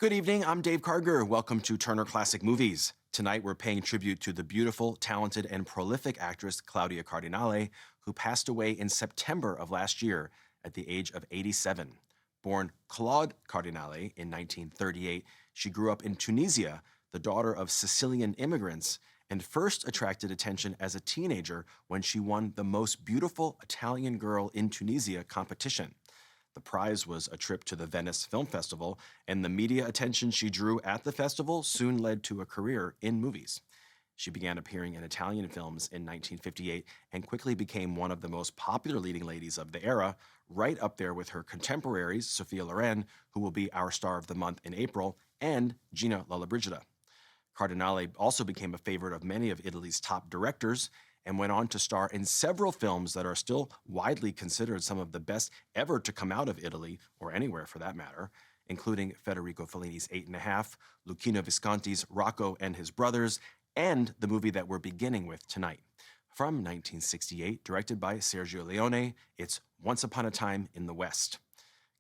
Good evening, I'm Dave Karger. Welcome to Turner Classic Movies. Tonight we're paying tribute to the beautiful, talented, and prolific actress Claudia Cardinale, who passed away in September of last year at the age of 87. Born Claude Cardinale in 1938, she grew up in Tunisia, the daughter of Sicilian immigrants, and first attracted attention as a teenager when she won the Most Beautiful Italian Girl in Tunisia competition. The prize was a trip to the Venice Film Festival, and the media attention she drew at the festival soon led to a career in movies. She began appearing in Italian films in 1958 and quickly became one of the most popular leading ladies of the era, right up there with her contemporaries Sophia Loren, who will be our star of the month in April, and Gina Lollobrigida. Cardinale also became a favorite of many of Italy's top directors and went on to star in several films that are still widely considered some of the best ever to come out of Italy, or anywhere for that matter, including Federico Fellini's 8½, Luchino Visconti's Rocco and His Brothers, and the movie that we're beginning with tonight. From 1968, directed by Sergio Leone, it's Once Upon a Time in the West.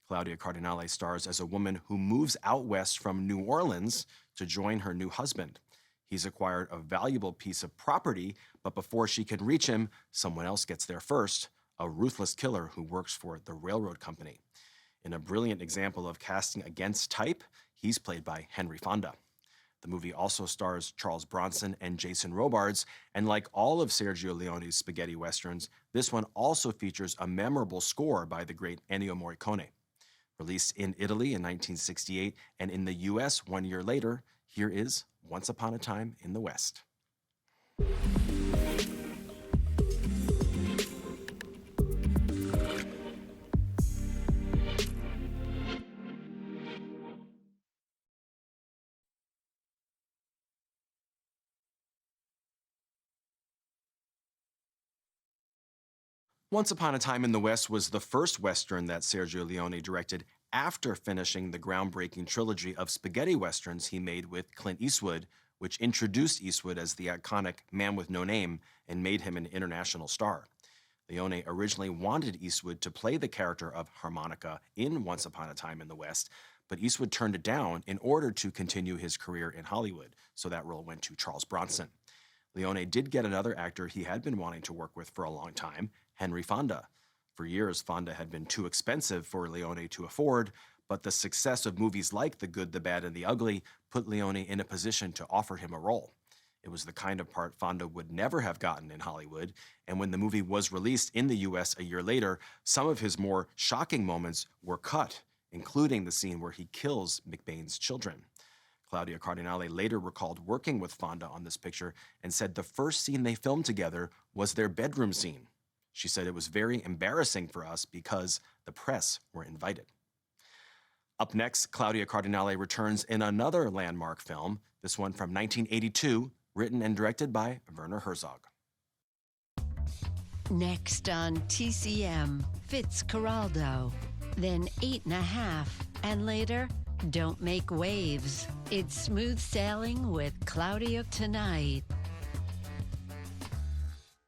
Claudia Cardinale stars as a woman who moves out west from New Orleans to join her new husband. He's acquired a valuable piece of property, but before she can reach him, someone else gets there first, a ruthless killer who works for the railroad company. In a brilliant example of casting against type, he's played by Henry Fonda. The movie also stars Charles Bronson and Jason Robards, and like all of Sergio Leone's spaghetti westerns, this one also features a memorable score by the great Ennio Morricone. Released in Italy in 1968 and in the U.S. 1 year later, here is Once Upon a Time in the West. Once Upon a Time in the West was the first Western that Sergio Leone directed after finishing the groundbreaking trilogy of spaghetti westerns he made with Clint Eastwood, which introduced Eastwood as the iconic Man with No Name and made him an international star. Leone originally wanted Eastwood to play the character of Harmonica in Once Upon a Time in the West, but Eastwood turned it down in order to continue his career in Hollywood, so that role went to Charles Bronson. Leone did get another actor he had been wanting to work with for a long time, Henry Fonda. For years, Fonda had been too expensive for Leone to afford, but the success of movies like The Good, the Bad, and the Ugly put Leone in a position to offer him a role. It was the kind of part Fonda would never have gotten in Hollywood, and when the movie was released in the U.S. a year later, some of his more shocking moments were cut, including the scene where he kills McBain's children. Claudia Cardinale later recalled working with Fonda on this picture and said the first scene they filmed together was their bedroom scene. She said it was very embarrassing for us because the press were invited. Up next, Claudia Cardinale returns in another landmark film, this one from 1982, written and directed by Werner Herzog. Next on TCM, Fitzcarraldo, then 8½, and later, Don't Make Waves. It's smooth sailing with Claudia tonight.